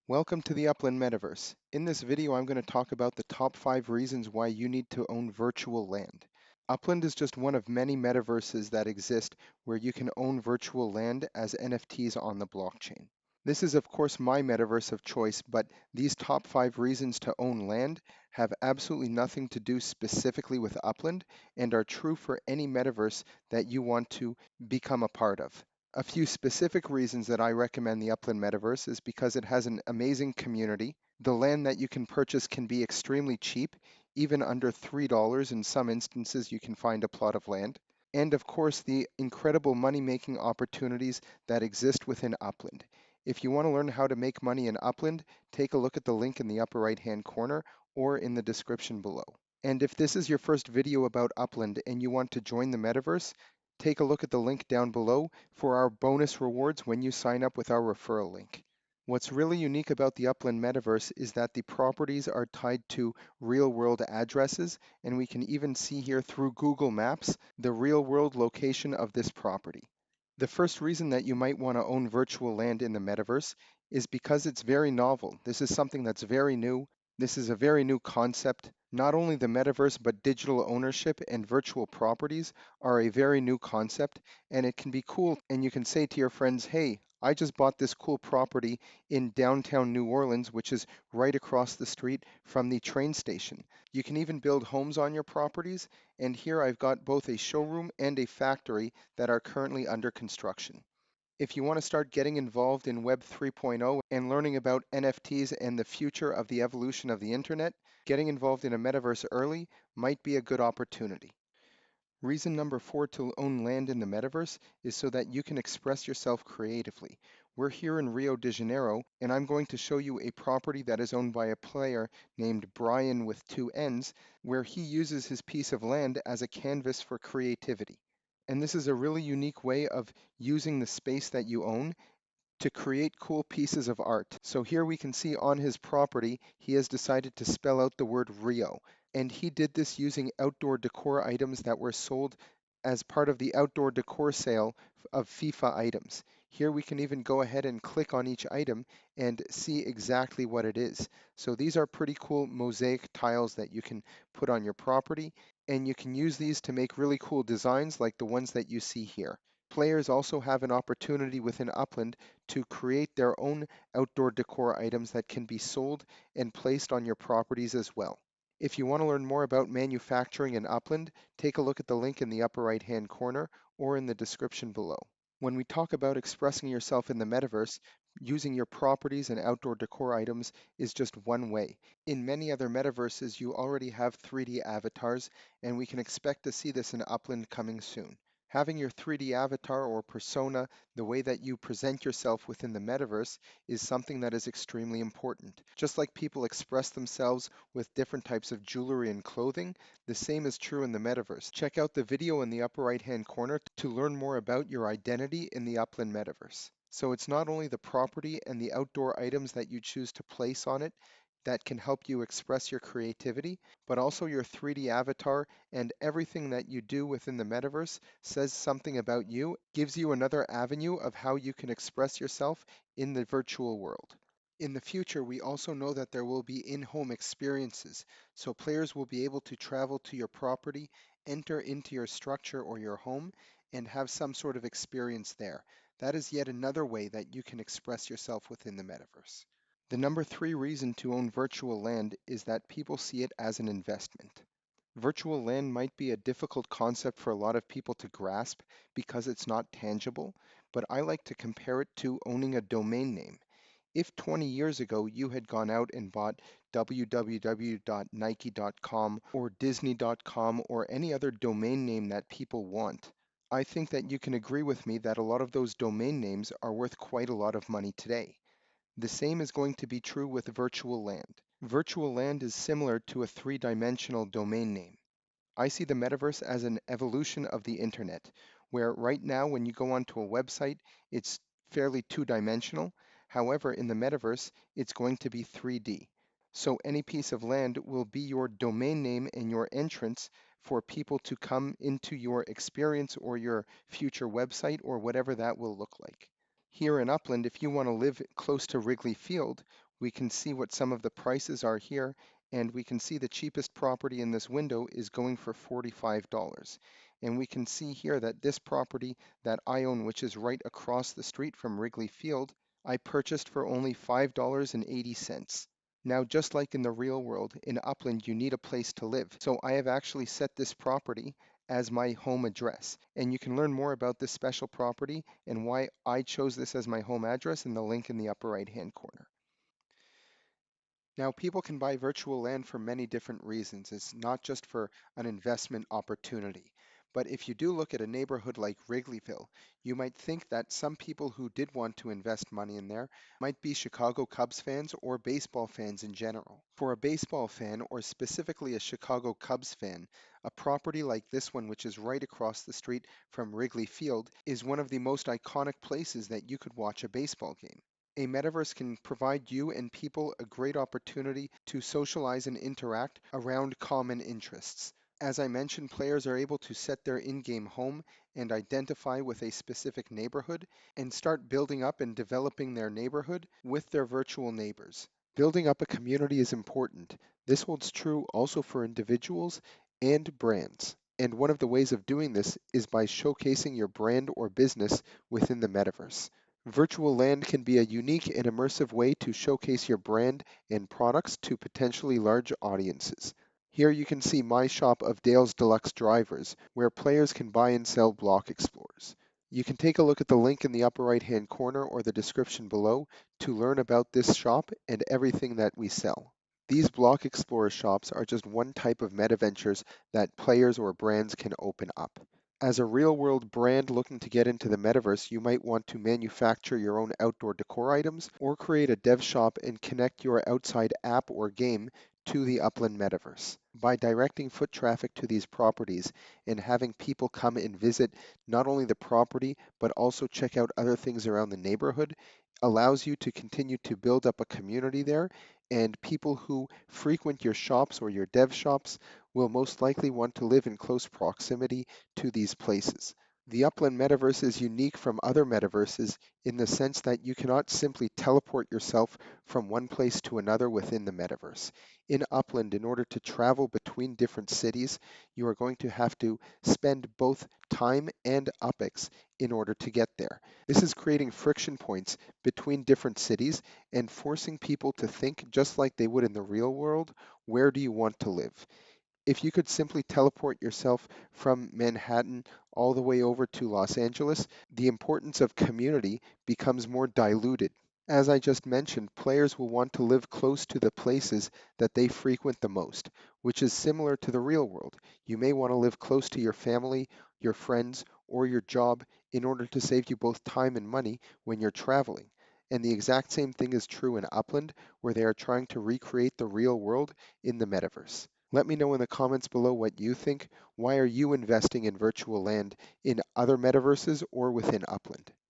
Welcome to the Upland Metaverse. In this video, I'm going to talk about the top 5 reasons why you need to own virtual land. Upland is just one of many metaverses that exist where you can own virtual land as NFTs on the blockchain. This is, of course, my metaverse of choice, but these top 5 reasons to own land have absolutely nothing to do specifically with Upland and are true for any metaverse that you want to become a part of. A few specific reasons that I recommend the Upland Metaverse is because it has an amazing community. The land that you can purchase can be extremely cheap, even under $3. In some instances, you can find a plot of land. And of course, the incredible money making opportunities that exist within Upland. If you want to learn how to make money in Upland, take a look at the link in the upper right hand corner or in the description below. And if this is your first video about Upland and you want to join the metaverse, take a look at the link down below for our bonus rewards when you sign up with our referral link. What's really unique about the Upland Metaverse is that the properties are tied to real-world addresses, and we can even see here through Google Maps the real-world location of this property. The first reason that you might want to own virtual land in the metaverse is because it's very novel. This is something that's very new. This is a very new concept. Not only the metaverse, but digital ownership and virtual properties are a very new concept, and it can be cool. And you can say to your friends, hey, I just bought this cool property in downtown New Orleans, which is right across the street from the train station. You can even build homes on your properties, and here I've got both a showroom and a factory that are currently under construction. If you want to start getting involved in Web 3.0 and learning about NFTs and the future of the evolution of the internet, getting involved in a metaverse early might be a good opportunity. Reason number 4 to own land in the metaverse is so that you can express yourself creatively. We're here in Rio de Janeiro, and I'm going to show you a property that is owned by a player named Brian with two N's, where he uses his piece of land as a canvas for creativity. And this is a really unique way of using the space that you own to create cool pieces of art. So here we can see on his property, he has decided to spell out the word Rio. And he did this using outdoor decor items that were sold as part of the outdoor decor sale of FIFA items. Here we can even go ahead and click on each item and see exactly what it is. So these are pretty cool mosaic tiles that you can put on your property, and you can use these to make really cool designs like the ones that you see here. Players also have an opportunity within Upland to create their own outdoor decor items that can be sold and placed on your properties as well. If you want to learn more about manufacturing in Upland, take a look at the link in the upper right hand corner or in the description below. When we talk about expressing yourself in the metaverse, using your properties and outdoor decor items is just one way. In many other metaverses, you already have 3D avatars, and we can expect to see this in Upland coming soon. Having your 3D avatar or persona, the way that you present yourself within the metaverse, is something that is extremely important. Just like people express themselves with different types of jewelry and clothing, the same is true in the metaverse. Check out the video in the upper right hand corner to learn more about your identity in the Upland metaverse. So it's not only the property and the outdoor items that you choose to place on it that can help you express your creativity, but also your 3D avatar, and everything that you do within the metaverse says something about you, gives you another avenue of how you can express yourself in the virtual world. In the future, we also know that there will be in-home experiences, so players will be able to travel to your property, enter into your structure or your home, and have some sort of experience there. That is yet another way that you can express yourself within the metaverse. The number 3 reason to own virtual land is that people see it as an investment. Virtual land might be a difficult concept for a lot of people to grasp because it's not tangible, but I like to compare it to owning a domain name. If 20 years ago you had gone out and bought www.nike.com or disney.com or any other domain name that people want, I think that you can agree with me that a lot of those domain names are worth quite a lot of money today. The same is going to be true with virtual land. Virtual land is similar to a three-dimensional domain name. I see the metaverse as an evolution of the internet, where right now when you go onto a website, it's fairly two-dimensional. However, in the metaverse, it's going to be 3D. So any piece of land will be your domain name and your entrance for people to come into your experience or your future website or whatever that will look like. Here in Upland, if you want to live close to Wrigley Field, We can see what some of the prices are here, and we can see the cheapest property in this window is going for $45. And we can see here that this property that I own, which is right across the street from Wrigley Field, I purchased for only $5.80. Now, just like in the real world, in Upland, you need a place to live. So I have actually set this property as my home address. And you can learn more about this special property and why I chose this as my home address in the link in the upper right-hand corner. Now, people can buy virtual land for many different reasons. It's not just for an investment opportunity. But if you do look at a neighborhood like Wrigleyville, you might think that some people who did want to invest money in there might be Chicago Cubs fans or baseball fans in general. For a baseball fan, or specifically a Chicago Cubs fan, a property like this one, which is right across the street from Wrigley Field, is one of the most iconic places that you could watch a baseball game. A metaverse can provide you and people a great opportunity to socialize and interact around common interests. As I mentioned, players are able to set their in-game home and identify with a specific neighborhood and start building up and developing their neighborhood with their virtual neighbors. Building up a community is important. This holds true also for individuals and brands. And one of the ways of doing this is by showcasing your brand or business within the metaverse. Virtual land can be a unique and immersive way to showcase your brand and products to potentially large audiences. Here you can see my shop of Dale's Deluxe Drivers, where players can buy and sell block explorers. You can take a look at the link in the upper right hand corner or the description below to learn about this shop and everything that we sell. These block explorer shops are just one type of meta ventures that players or brands can open up. As a real world brand looking to get into the metaverse, you might want to manufacture your own outdoor decor items or create a dev shop and connect your outside app or game to the Upland metaverse. By directing foot traffic to these properties and having people come and visit not only the property but also check out other things around the neighborhood, allows you to continue to build up a community there, and people who frequent your shops or your dev shops will most likely want to live in close proximity to these places. The Upland metaverse is unique from other metaverses in the sense that you cannot simply teleport yourself from one place to another within the metaverse. In Upland, in order to travel between different cities, you are going to have to spend both time and UPEX in order to get there. This is creating friction points between different cities and forcing people to think just like they would in the real world, where do you want to live? If you could simply teleport yourself from Manhattan all the way over to Los Angeles, the importance of community becomes more diluted. As I just mentioned, players will want to live close to the places that they frequent the most, which is similar to the real world. You may want to live close to your family, your friends, or your job in order to save you both time and money when you're traveling. And the exact same thing is true in Upland, where they are trying to recreate the real world in the metaverse. Let me know in the comments below what you think. Why are you investing in virtual land in other metaverses or within Upland?